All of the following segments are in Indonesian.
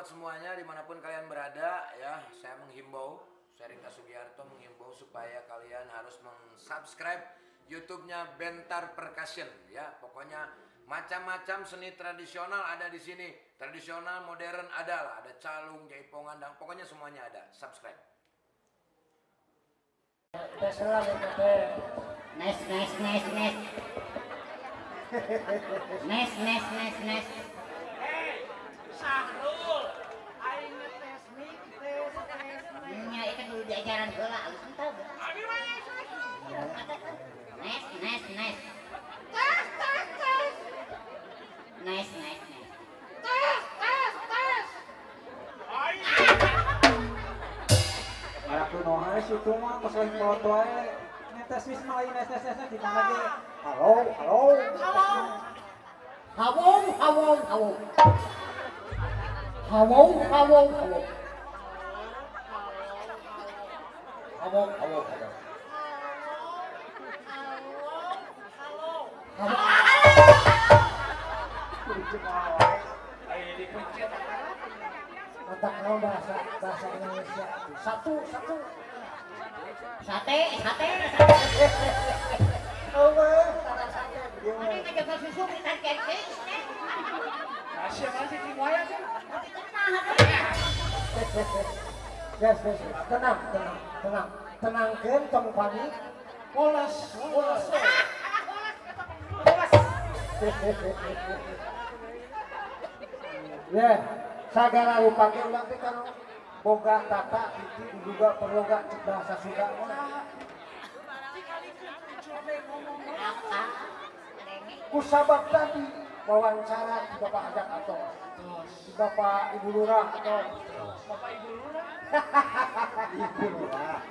buat semuanya dimanapun kalian berada ya. Saya menghimbau, saya Rika Sugiarto menghimbau supaya kalian harus meng-subscribe YouTube-nya Bentar Percussion ya. Pokoknya macam-macam seni tradisional ada di sini. Tradisional, modern ada lah, ada calung, jaipongan, dan pokoknya semuanya ada. Subscribe. Nes. Nes. Hei, Sahrul, aing ngetes mik, tes. Nya itu dulu diajaran heula, alus enteu. Abi mah Nes. tes. Nes. Tes. Aing. Aku noha situ mah pas lagi foto ae. Netes wis mah nes di mana ge. Halo. Aing dipencet. Otak kau bahasa Indonesia. Satu. Sate. Oh weh, tara sate. Ada ngajaga susu kita kekis. Rahasia masih di moya kan? Yes. Tenangkeun tong panik. Polos. Ya, sagala rupa ge urang teh kan boga tata itu juga perlu gak bahasa Sunda mah. Kusabab tadi wawancara di Bapak Ajak atau di Bapak Ibu Lurah atau Bapak Ibu Lurah. Ibu Lurah.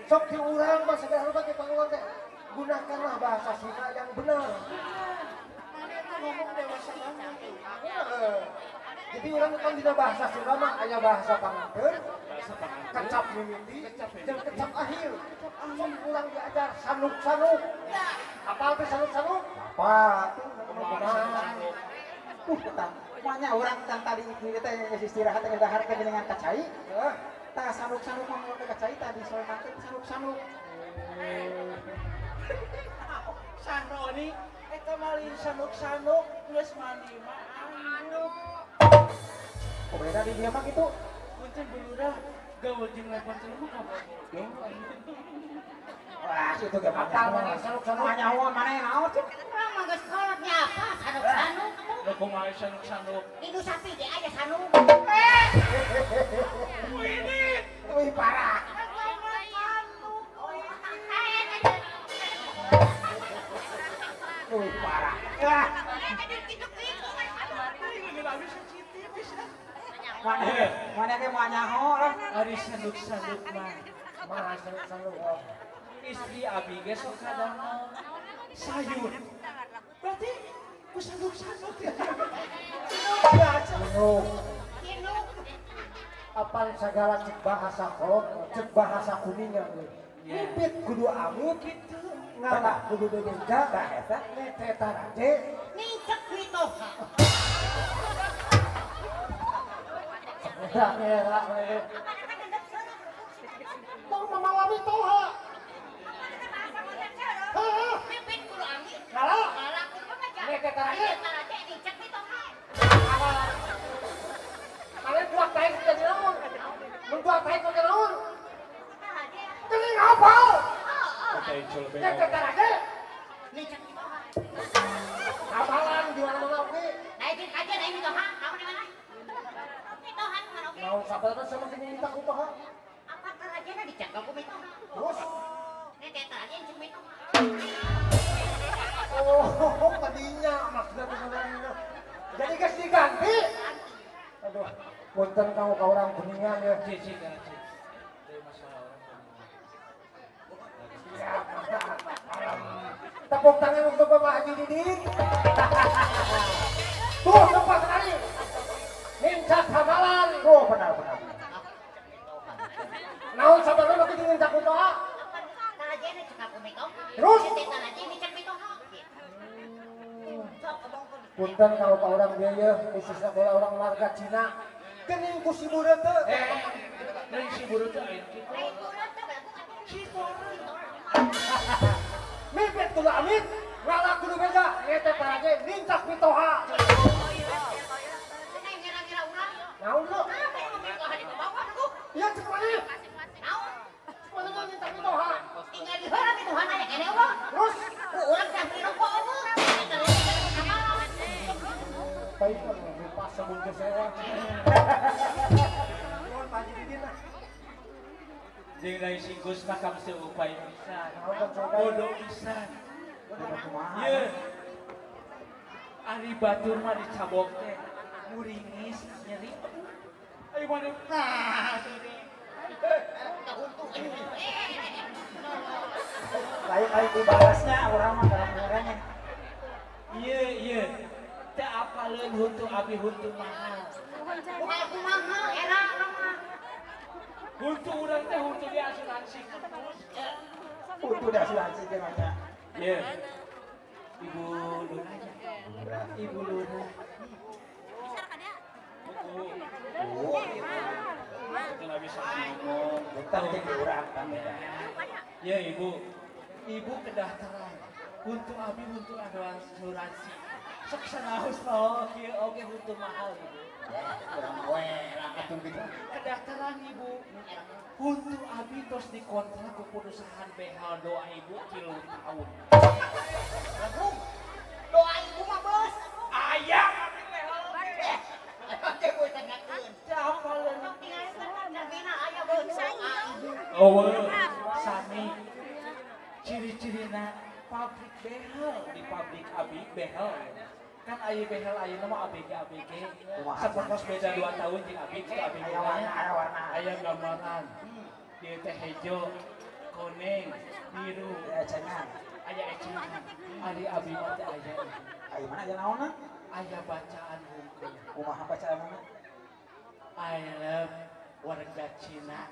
Sok di urang mah segala rupa kita ngomong teh gunakanlah bahasa Sunda yang benar. Mana itu ngomong dewasa banget. Jadi orang kan dina bahasa Sunda mah aya bahasa panganten, kecap mimiti, jeung kecap akhir. Sok urang diajar sanuk. Apal teh sanuk? Apa? Tetap. Semuanya orang kan tadi ini teh istirahat teh dahar teh dengan kacai. Tah sanuk mah mun kacai tadi soal nanti sanuk. Sahroni, eta malin sanuk geus mandi mah anu. Oh beda di dia mah gitu. Punten Bulurah gaul jeung lepon teh mah kabogoh. Wah, itu ge apal mah sanuk nyawa maneh naon sih? Urang mah geus kolotnya apa? Sanuk. Da kumaha sanuk. Induk sapi ge aja sanuk. Ini Wih parah. Wih parah. Ya. Mana ke mau nyaho lah. Ari sanuk mah. Mana sanuk. Istri abi ge sok kadang sayur. Berarti ku sanuk ya. Sanuk. Apal segala cek bahasa kolot, cek bahasa kuningan we. Pipit kudu amit gitu. Ngala kudu dedeja, da eta neteta raje. Nicek mitoha. Era we. Tong mamawami toha. Pipit kudu angin. Ngala. Ngala kudu ngaja. Neteta raje. Nicek mitoha. Kalian buat taik jadi naon? Membuat taik jadi naon? Keling apa? Oke, coba. Neteta raje. Nicek mitoha. Apalan di mana-mana oke. Naikin aja naik mitoha. Kamu di mana? Mitoha di mana oke? Mau sabar sama sini minta kupaha. Apa kerajaan dicek aku mitoha? Terus Neteta aja yang cek mitoha. oh, tadinya maksudnya sebenarnya. Jadi guys diganti. Aduh, punten kamu ke orang kuningan ya. Cici. Dari masalah orang. Ya, tepuk tangan untuk Bapak Haji Didik. Tuh, tempat sekali. Nincak hamalan. Tuh, benar. Naon sabarna bagi nincak kutoha. Kerajaan cek aku mitoha. Terus? Neteta aja nicek mitoha. Sok abang Punten kalau ke orang biaya, khususnya kalau orang warga Cina, Gening ku si bureut teh. Dari si buru tuh air kita. Lain budak tuh aku Mipit kudu amit. Ngalah kudu beda. Ieu teh parage nincak pitoha. Cenah ngira-ngira urang. Naon lu? Apa yang ngomong hari ke bawah aku? Iya cepani. Naon? Cepani lu nincak pitoha. Tinggal di heula di Tuhan aya kene Allah. Terus Ku urang teh beli rokok Allah. Tinggal di kamar. baik kan pas sebungkus saya. Nuhun Pak Haji Didin lah. Jeung dari singkus makam seupaya pisan. Naon kan saudara? Bodoh pisan. Kumaha? Ye. Ari batur mah dicabok teh. Muringis nyeri. Ayo mana? Nah, ini. Lain dibahasnya orang mah dalam ngorengnya. Iya. Teu apaleun huntu abi huntu mahal. Aku mahal era urang mah. Huntu urang teh huntu di asuransi terus. Untuk dah asuransi teh mah. Iya. Ibu Luna. Ibu Luna. Itu nggak bisa ngomong. Bentar jadi urang kan. Ya ibu, ibu kedaftaran untuk abi untuk asuransi. Sok sanaos toh, kieu oge untuk mahal ibu. Urang we atuh gitu. Kedaftaran ibu. Untuk abi tos dikontrak ke perusahaan behal doa ibu 3 tahun. Doa ibu mah bos. Ayah abi behal. Oke gue tanyakeun. Siapa lu? Sok tinggal terbina aya bos. Doa ibu. Oh, sami. Ciri-cirina pabrik behel di pabrik abi behel. Kan aya behel aya nama ABG. Sepokos beda 2 tahun jeung abi ke ABG. Aya warna. Aya gambaran. Di teh hejo, kuning, biru, Ya cenah. aya ecengan. Ari abi mah teh aya. Ai mana aja naonna? Aya bacaan hukum. Kumaha bacaan mana? I love warga Cina.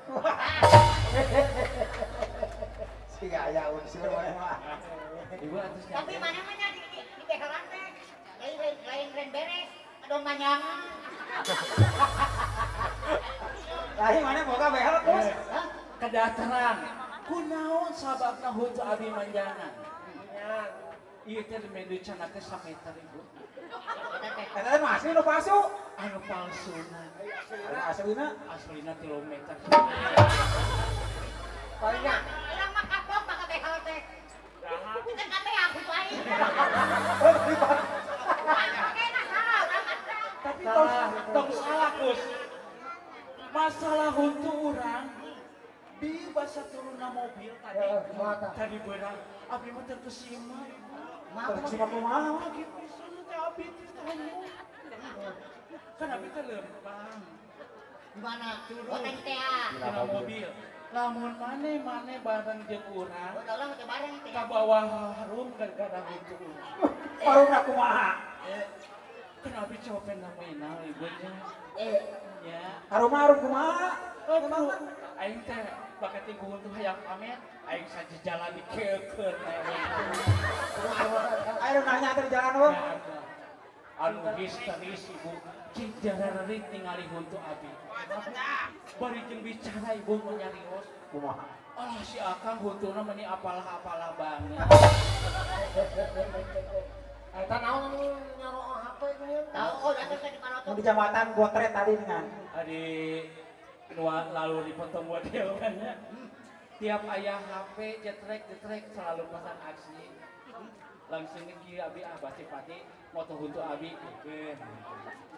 Siga aya unsur mana mah. Ibu atus Tapi mana mana di behelan teh. Lain beres. Adon manyangan. Lain mana boga behel bos? Kedataran kunaon sababna huntu abi manjangan. Ieu teh menu cenah teh 1 meter ibu. Eta teh mah asli nu palsu. Anu palsuna. Anu aslina Aslina 3 meter. palingnya Urang mah kapok maka behel teh. Kita kate aku lain. ribet. Kena salah urang mah. Tapi tong salah Gus. Masalah huntu urang di basa turunna mobil tadi. Kumaha? Tadi beurang abi mah teu kesima. Terus kumaha? Lagi pisan teh abi teh tanya. Kan abi teh lempang. Gimana? Boten teh ah. Dina mobil. Lamun mane bareng jeung urang Udah ulang teh bareng teh. ka bawah harum gara-gara huntu urang. Paruna kumaha? Kenapa copen namanya ibunya? Ya. Harum kumaha? Oh, aing teh bakat ti huntu hayang pamer, aing sajajalan dikeukeur Ayo nanya teh di jalan we. anu histeris ibu cijarari ningali huntu abi. Bari jeung bicara ibu mau nyarios. Kumaha? Ah si Akang huntuna meni apalah-apalah banget. Eta naon nyaro HP ieu? Tahu oh datang ke di mana Nu tuh. di jambatan Gotret tadi dengan. Adi lalu dipotong model kan ya. Tiap ayah HP jetrek selalu pesan aksi. Langsung ki abi pati moto huntu abi ikeun.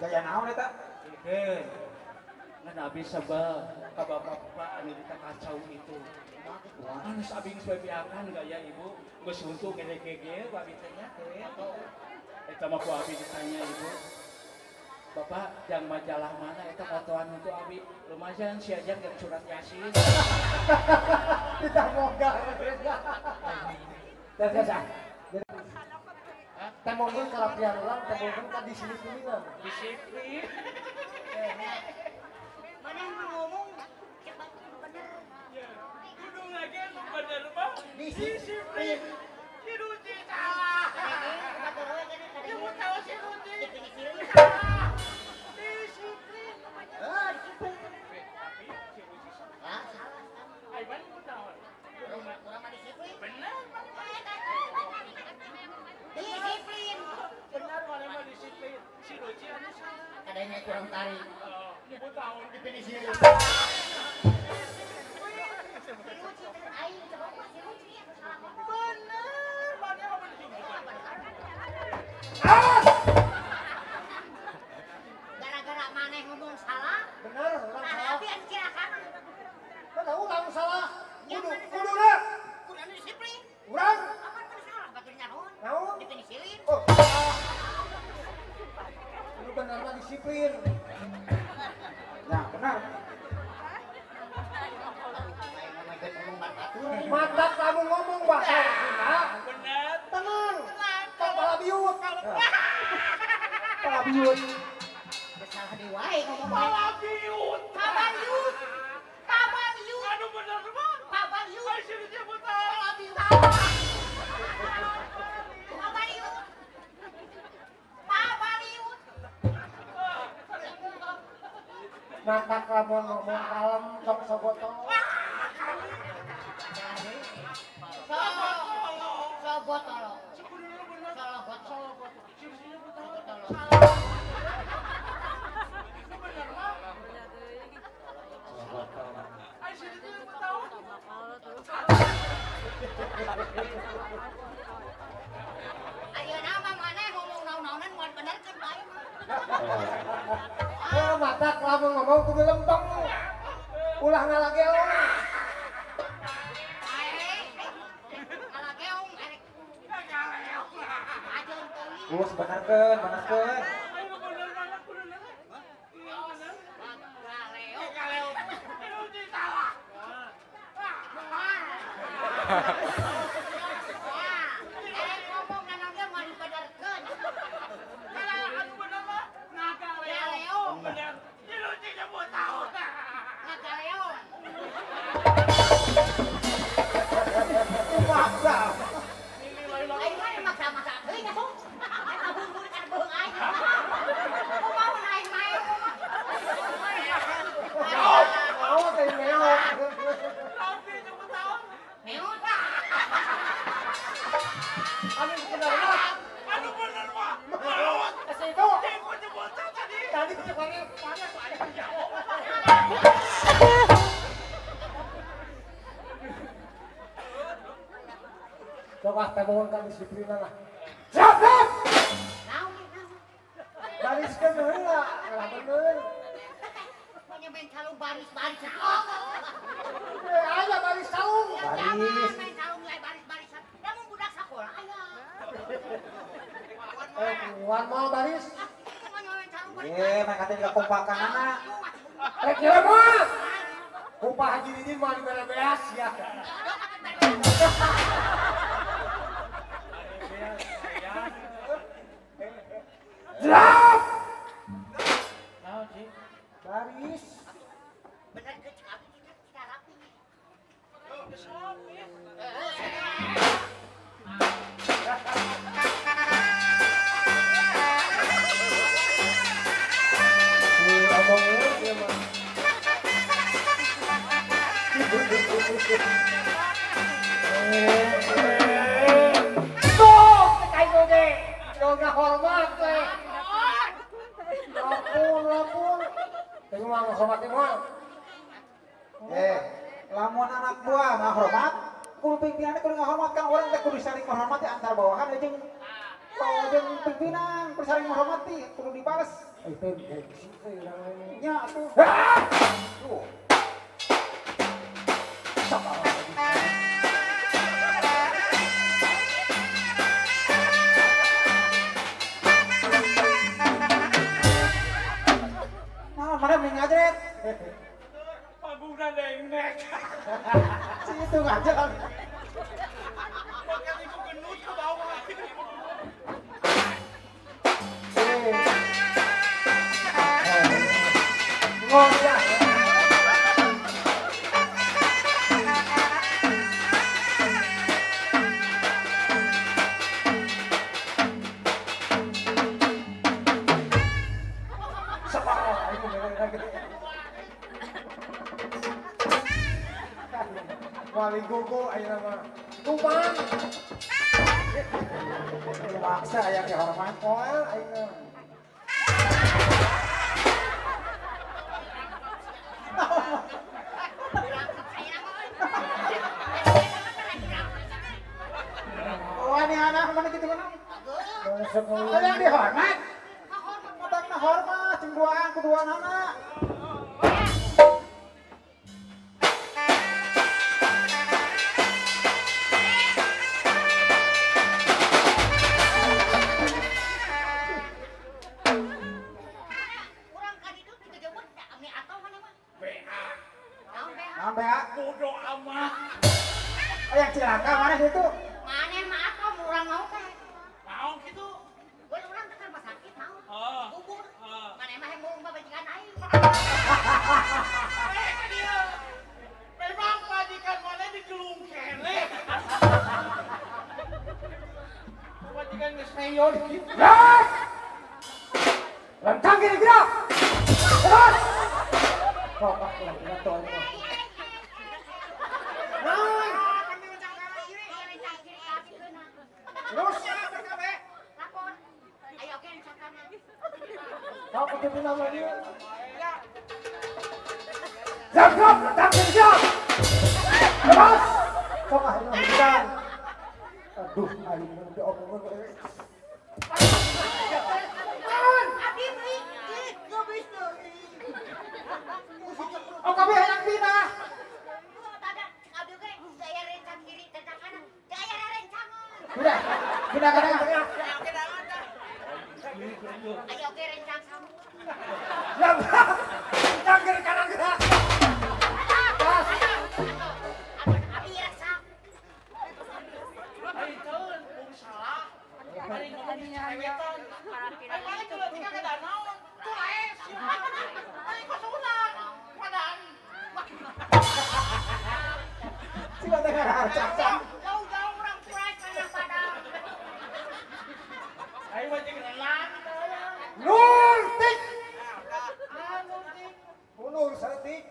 Gaya naon eta? Ikeun. Ngan abi sebel ka bapak-bapak anu di kacau itu. Anu abing sebabiakan gaya ibu geus huntu gede-gede abi teh nya teh. Eta mah ku abi ditanya ibu. Bapak, yang majalah mana eta fotoan untuk abi? Lumayan si Ajang yang surat Yasin. Kita moga. Dan temongkeun kalapian urang, temongkeun ka disiplin. Disiplin. Mana yang ngomong? Cepat bener. Kudu lagi bener mah. Disiplin. Si Ruci salah. Kita turun kan Ibu tahu si Ruci. definisi salah. Disiplin namanya. kadangnya kurang tarik. Ibu tahu Definisi. bener, mana yang penting? Gara-gara maneh ngomong salah, Bener, orang nah salah. tapi yang kira-kira Mana ulang salah. yang Kudu, mana kudu salah? na. Kurang disiplin. Urang. Apa mana salah? Batur nyahoan. Naon? Dipenisilin. Oh, salah. Lu benar mah disiplin. Nah, benar. Kayak ngomong batur. Mata kamu ngomong bahasa Sunda. Bener. Tenang. Kepala biut. Kepala biut. Salah di wae ngomong wae. Palabiut. Kabaliut. Kabaliut. Aduh bener mah. Kabaliut. Ay, sini dia mau tahu. Kabaliut. Kabaliut. Mata kamu ngomong kalem, sok sobotol. Sobotolo. Ay, sini dia mau tahu. Ayo nama mana ngomong naon-naonan mau benerkeun bae mah. Oh, mata kamu ngomong kudu lempeng. Ulah ngalageong. Ngalageong erek. Ajeun teuing. Us benerkeun, benerkeun. Ayo bener banget, bener. Iya bener. Ngaleong. Kalau itu di salah. Erek ngomong naon-naonan mau dibenerkeun. Kalau aku bener mah. Ngaleong. Bener. Itu dia mau tahu. Ngaleong. Maksa. Ayo mah maksa-maksa teuing atuh. Eta bumbu kan beung aing. Kumaha naik mae kumaha. Oh, kayak meong. Tapi itu mau tahu. Meot. Anu benar mah. Aduh bener mah. Melawat. Itu. Aku jemput tadi. Tadi dipanggil mana tuh ada jauh. Coba temukan disiplinan lah. Siap, siap. Naon ge naon. Bariskan heula, lah bener. Punya main calung baris-baris. Aya baris kalung. Baris. Main calung mulai baris-barisan. Namun budak sekolah aya. Kuan mau baris. Main calung baris. Ye, mereka tadi kekompakan anak. Rek kira mah. Upah Haji Didin mah diberes ya. Siap. Naon sih? Baris. Bener ke kami kita rapi. Abang dia mah. Tuh, kayak gede. Yoga hormat teh. Lapun. Tapi mah hormat mah. Lamun anak buah nggak hormat, kudu pimpinannya kudu ngahormatkan orang teh kudu saling menghormati antar bawahan jeung pimpinan kudu saling menghormati kudu dibales. Itu gengsi teh urang ini. Nya atuh. Tuh. Nah, mana mending ngajret. Panggungan dengnek. Si itu ngajak kan. Pakai itu gendut ke bawah. Ngonya. Wali gogo ayeuna mah. Tuman. Maksa aya kehormat. Koel ayeuna. Ada yang dihormat. Otak na hormat, cing duaan kedua anak. Sampai Bodoh amat. yang cilaka mana situ? Mana mah apa murang mau teh? Mau gitu. Gue urang ke rumah sakit mau. Ah. Bubur. Ah. Mana mah yang mau bajikan aing. Dia. Memang majikan mana digelung kene. Majikan geus neyon gitu. Yes! Lantang gini gerak. Terus. Kok aku lagi nonton. Terus. Lapor. Ayo oke sakana. Kau ketemu nama dia. Siap, siap, lantang gini gerak. Terus. Kok ah ini hujan. Aduh, aing nanti omongin. Abi beli. Gak bisa. Oh, kami hendak pindah. Udah, pindah ke tengah. Ayo oke rencang kamu. Siap, lantang gini kanan gerak. Pas. Abi rasa. Hari tahun pun salah. Hari ngomong di cerewetan. Hari mana juga tinggal ke danau. Tuh lain. Hari kosulan. Padang. Coba dengar harcak. Jauh-jauh orang kurai karena padang. Hari wajib kenalan. Nurtik. Mundur setik.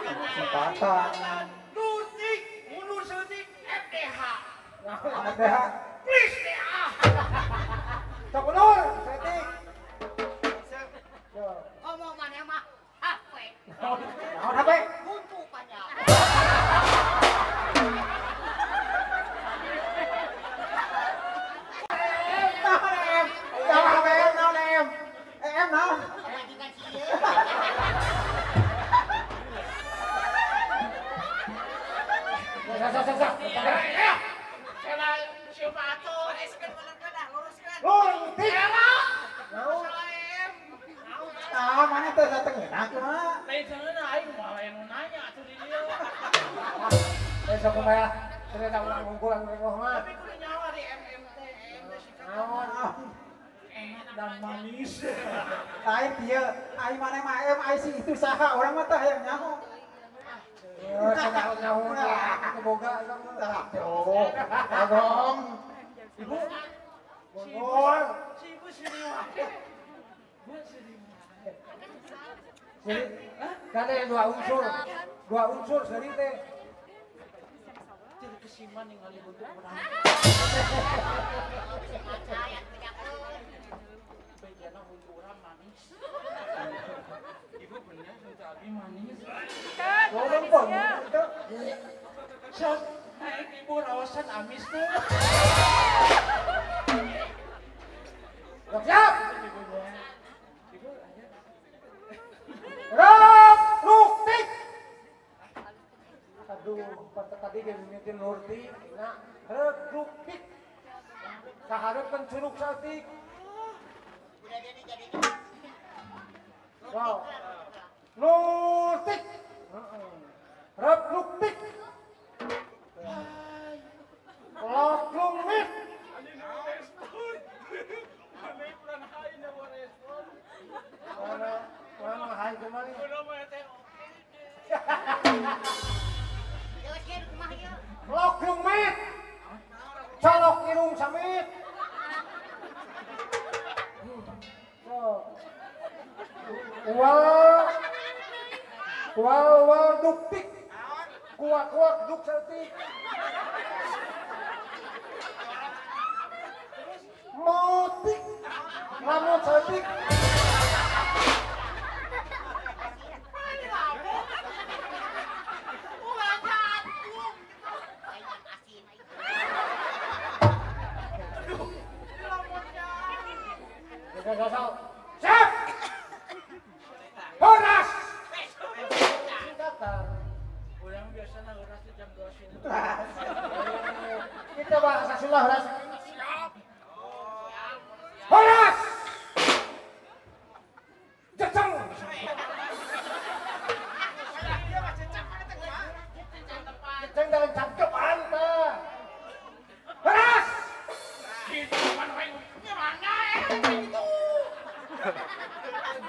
Kesempatan. Nutik. Mundur setik. FDH. Ada. Please DH. Sok mundur setik. Ngomong mana mah? Apa? Naon HP? Buntu panjang. Naon HP? Naon em? Em naon? Bajikan sih. Sah. Kena siapa atuh? Nurtik. Naon? Salaem. Ah, mana tuh dateng enak mah. Lain sana aing malah yang nanya atuh di dia. Besok kumaya. Cerita ulang ngungkulan ngoh mah. Tapi kudu nyawa di MMT. Naon? Enak dan manis. Lain dia, ai mana mah em ai si itu saha orang mah tah yang nyaho. Nyaho aku boga oh, agong. Ibu. Bongol. Si ibu sini wae. Bu sini. Jadi, kan ada dua unsur. Dua unsur seri teh. Jadi kesiman ningali bentuk orang. Saya punya pun. Bejana bentuk orang manis. Ibu bener bentuk abi manis. Dorong pun. Sok, naik ibu rawasan amis tuh. Siap. Rap, Nurtik. Aduh, pantat tadi dia nyetir Nurti. Nah, rap, Nurtik. Kaharapkan curug satik. Udah jadi. Wow. Nurtik. Rap, Nurtik. Lok, Lumit. Mana hai kemana? Terus kan rumah ya. Lok Lumit. Colok irung samit. Wal duktik. Kuak duk setik. Motik. Lamut setik. Siap. Horas. Orang biasanya horas di jam 2 sini. Kita bahasa Sunda horas. Horas. Jeceng. Jeceng dalam cangkep anta. Horas.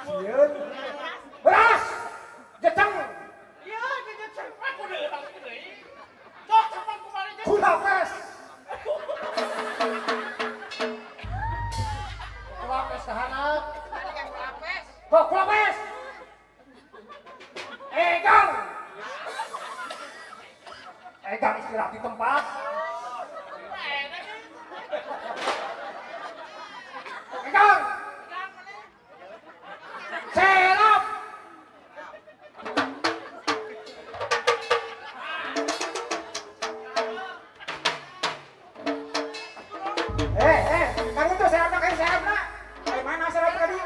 Sieun. Horas. Jeceng. Kulapes. Kulapes tahanan. Kok kulapes? Egang. Egang istirahat di tempat. Egang. Serap. Kamu tuh serap nak, serap nak. Ay mana serap tadi?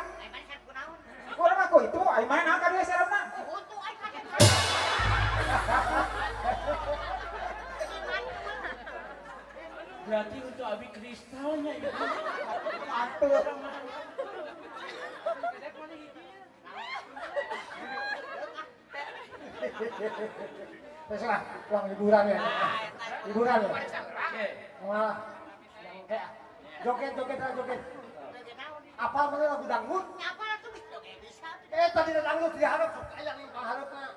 Kurang aku itu, ay mana kali serap nak? Berarti untuk abi kristalnya itu. Mantul. Terserah, uang liburan ya. Liburan ya. Malah yang kayak joget. Apa mana lagu dangdut? Tadi ada dangdut diharap kayak nih pengharapnya.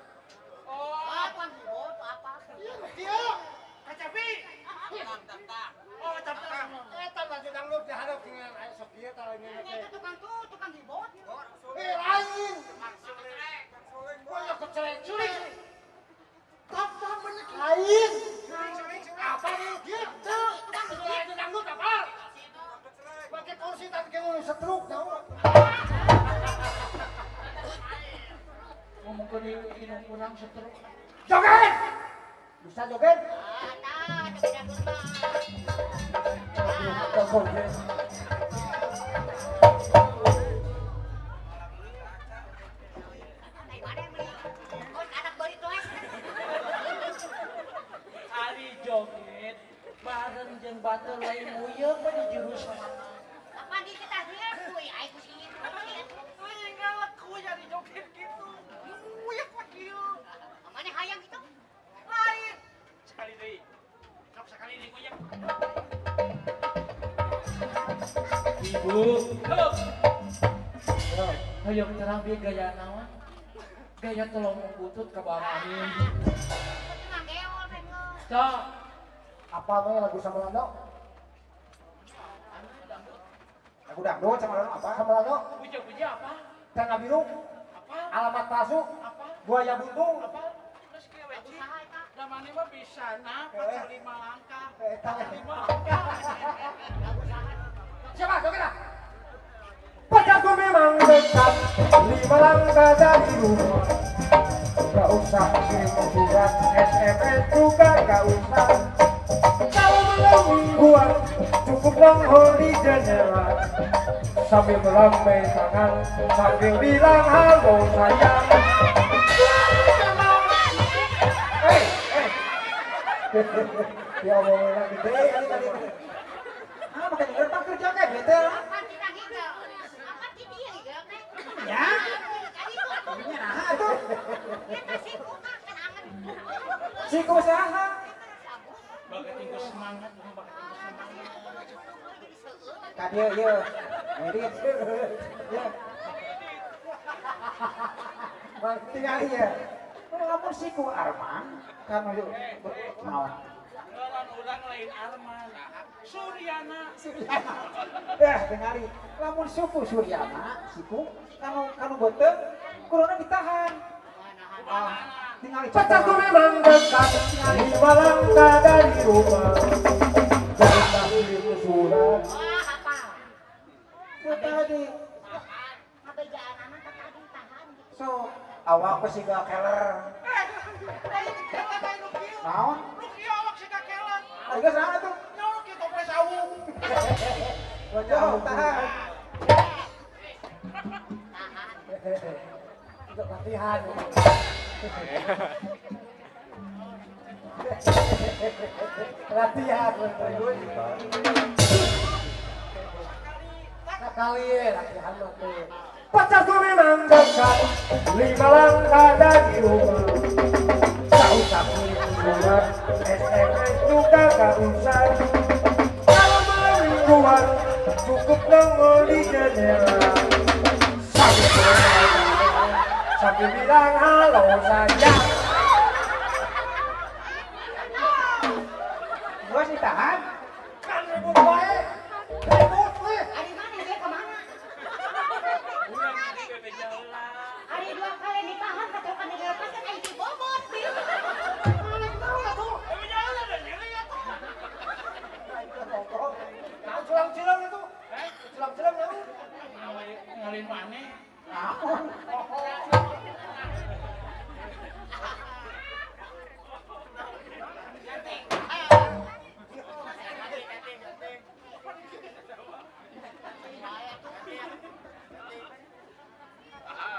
Tadi dangdut diharap dengan air sekian kalau ini. Lain. Banyak kecelek sulit. Lain. Apa nih? Gitu. Itu dangdut apa? Pakai kursi tapi kamu setruk jauh. Ngomong ke ini kurang seteruk. Joget. Bisa joget? Ari joget bareng jeung batur lain muyeuk mah di jurus mana? Sekali deui. Sok sakali deui muyeuk. Ibu, heup. Hayang terang dia gaya naon? Gaya tolong butut ka bawah angin. Cok. Apa namanya lagu Samelando? Lagu dangdut Samelando apa? Samelando? Puja-puja apa? Tengah biru? Apa? Alamat palsu? Apa? Buaya buntung? Apa? Terus kieu weci. Namanya mah bisa na, pacar 5 langkah. Tanya. 5 langkah. Siapa? Joget lah! Pacarku memang dekat 5 langkah dari rumah. Gak usah kirim surat SMS juga gak usah. Kalau belum mingguan cukup nongol di jendela sambil melambai tangan sambil bilang halo sayang. Ya Allah, gede kali tadi. Makan gertak kerja kayak gitu. Ya. Nah, tuh. Siku saha? Baga tinggal semangat, baga tinggal semangat. Kadia ieu. Edit. Ya. Bang tinggal ieu. Lamun siku Arman, kanu yuk naon? Orang lain Arman. Suryana. Dengali. Lamun suku Suryana, siku kanu beuteung kurona ditahan. Tinggali pacarku memang dekat 5 langkah dari rumah. Jangan kirim surat. Tadi. So, awak pasti gak keler. Naon? Harga sana tuh. Jauh tahan. Untuk latihan. Latihan. Sekali latihan mati. Pacarku memang dekat 5 langkah dari rumah. Gak usah mingguan, SMS juga gak usah. Kalau malam mingguan, cukup nongol di jendela. Sambil bilang halo saja. Gua sih tahan. Kan ribut wae. Ribut weh. Ari mana dia kemana? Ari 2 kali ditahan keterukan dilepaskan aing dibobot. Mana tahu enggak tuh? Nah, culang-culang itu. Culang-culang naon? Ngalin mana?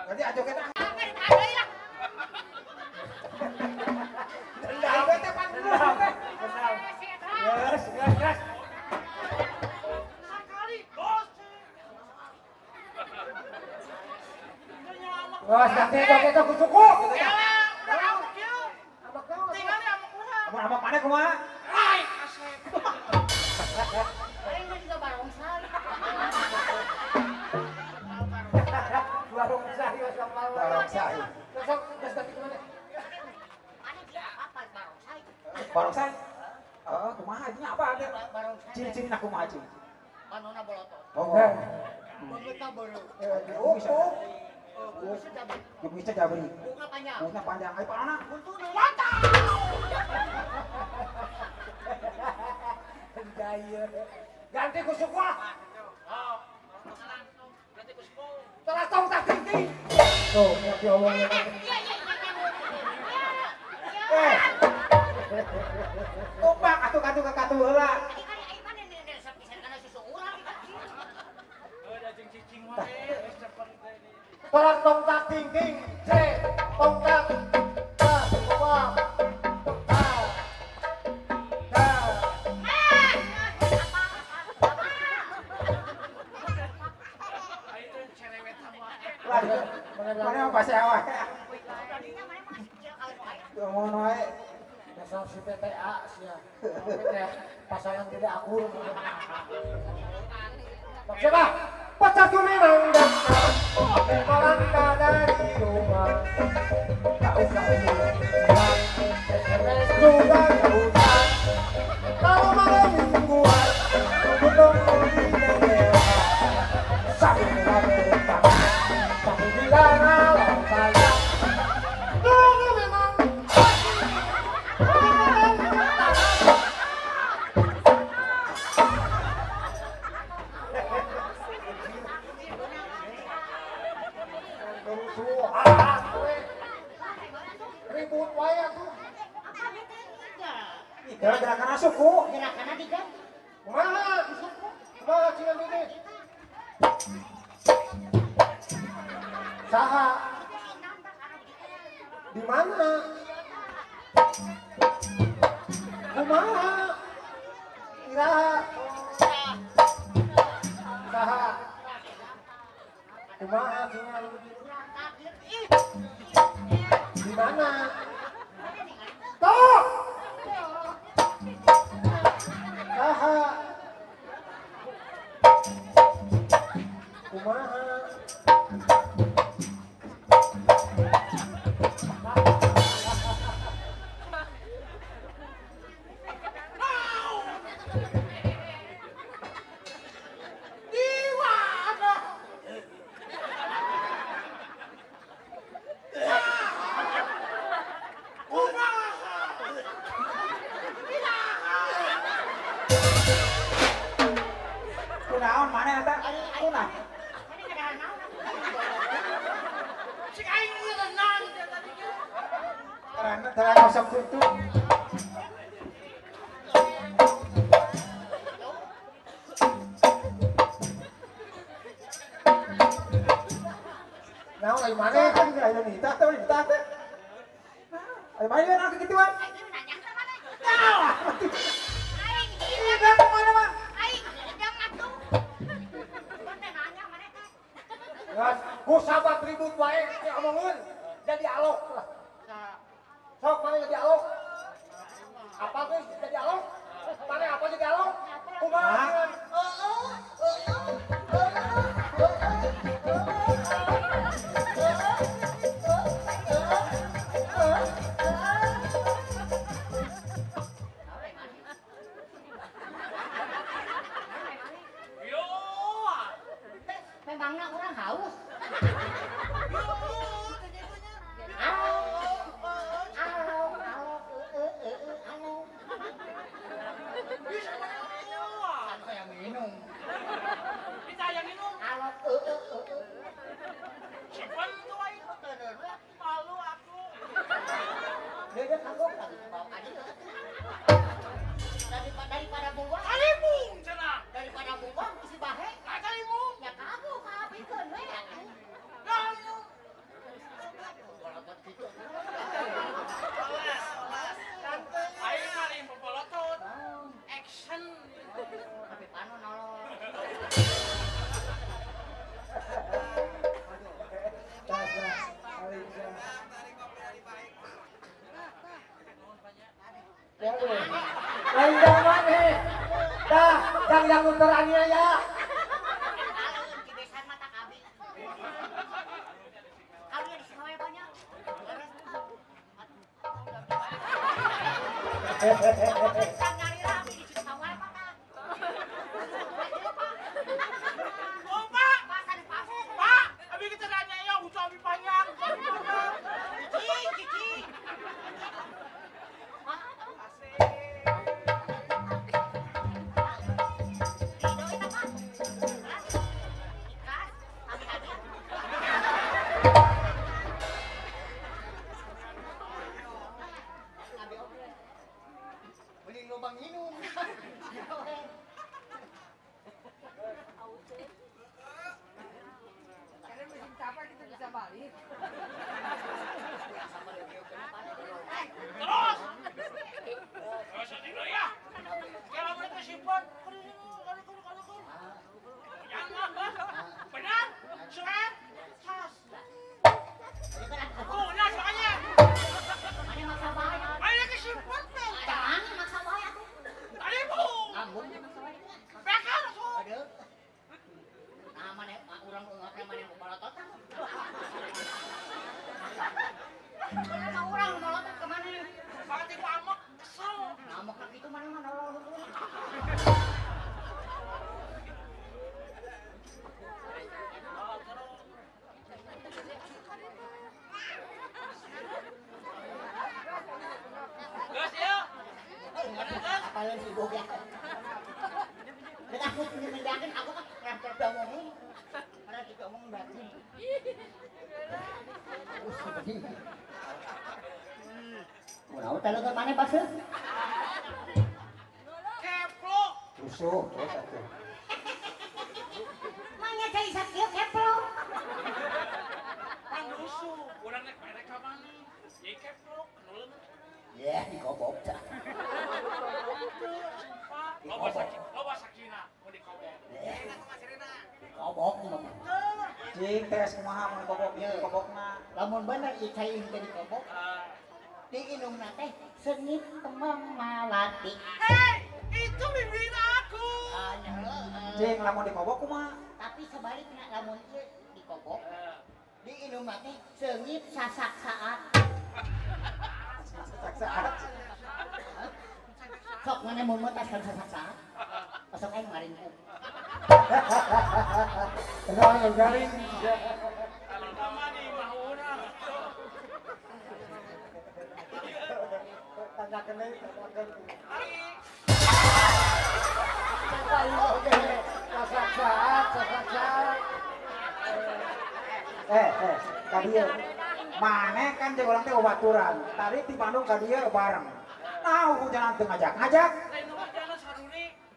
Nanti aja kita. Apa ditahan deui lah. Dendam teh pan dulu teh. Yes, yes, yes. Bos, nanti kita ku suku. Amak mana kumaha? Aing mah juga barongsai. Barongsai sama barongsai. Sok, geus tadi kemana? Mana dia apa barongsai? Barongsai. Oh, kumaha ini apa ada? Barongsai. Ciri-ciri nak kumaha ciri? Manona bolotot. Oh. Beungeutna beuleuh. Bisa jabri. Bunga panjang. Bunga panjang. Ayo panona. Buntuna mantap. Gaya. Ganti ku suku. Telah tong tak tinggi. Tuh, ngerti omongnya. Iya. Tumpah katu heula. Telah tong tak tinggi. Tong tak. Mana apa sih awak? Ngomong wae. Dasar si PTA sia. Pasangan tidak akur. Siapa? Pacarku memang dekat 5 langkah dari rumah. Tak usah bilang SMS juga tak usah. Kalau malam mingguan, tunggu nongol di jendela. Sambil bertanya, sambil bilang halo saja. Dulu memang ribut wae tuh. Gara-gara kana suku. Gerakanna diganti. Kumaha? Kumaha cina ini? Saha? Di mana? Kumaha? Iraha? Saha? Kumaha cina? Di mana? Tuh! Saha? Kumaha? Kunaon mana eta? Kunah. Ini kadang naon. Terang kosong kutu. Nah, lain mana kan ayo nita teh nita teh. Ayo mana nak kegituan? Aing nanya ke mana? Kalah. Aing Ini dah mana mah? aing hidang atuh. Bener nanya mana teh? Gas, ku sabat ribut wae ngomongin. Jadi alok lah. Sok mana jadi alok? Apa tuh jadi alok? Mana apa jadi alok? Kumaha? Memangnya orang haus. Daripada buang, daripada buang si bahe, ya kamu kabikeun we atuh. Tapi panu nolong. Lain zaman nih. Dah, yang untuk aniaya. Alun kibesan mata kabi. Kabi di sekolah banyak. Nyari rapi di sekolah mata. Pasar di pasar. Cici. Beli lubang minum. Mana maksa bahaya? Jangan maksa bahaya tuh. Ambung maksa bahaya. Aduh. Nah, mana urang ngapnya mana yang balatot? Mana urang balatot ke mana? Ngamuk itu mana nolong. Apalagi si Boga. Dengan aku menjaga aku kan rampar ngomong. Karena kita ngomong berarti. Mau tahu ke mana pas? Rusuh, terus atuh. Manya cai sakit keplo. Ya, dikobok cah. Kobok mah. Cing tes kumaha mun kobok ieu kobokna. Lamun bener ieu cai teh dikobok. Diinumna teh sengit kemang malati. Itu bibir aku. Cing lamun dikobok kumaha? Tapi sebaliknya lamun ieu dikobok. Diinumna teh sengit sasak saat. Saat. Sok mana mun metaskan sasak saat. Pasok aing maringku. Kenal yang garing. Tanda kene terpakai. Sasak saat. Kadieu. Mane kan jeung urang teh babaturan. Tadi di Bandung kadieu bareng. Naon hujanan teu ngajak?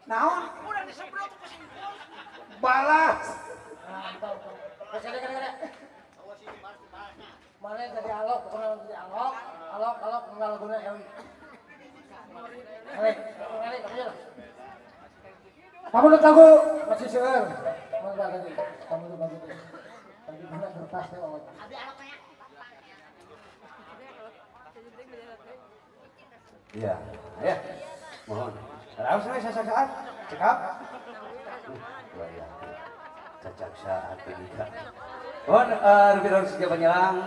Naon? Balas. Kada. jadi alok, pokoknya jadi alok, enggak guna Ewi. Ngali, kamu kamu udah tahu masih seueur. Mana tadi? Kamu udah bagus. Tadi mana kertas teh awal. Abi aloknya. Iya, ya. Mohon. Harus saya saat cekap. Ya. Cacak saat ini. Mohon Rupi Rong Sejak Penyelang.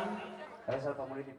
Saya Salpa Murid di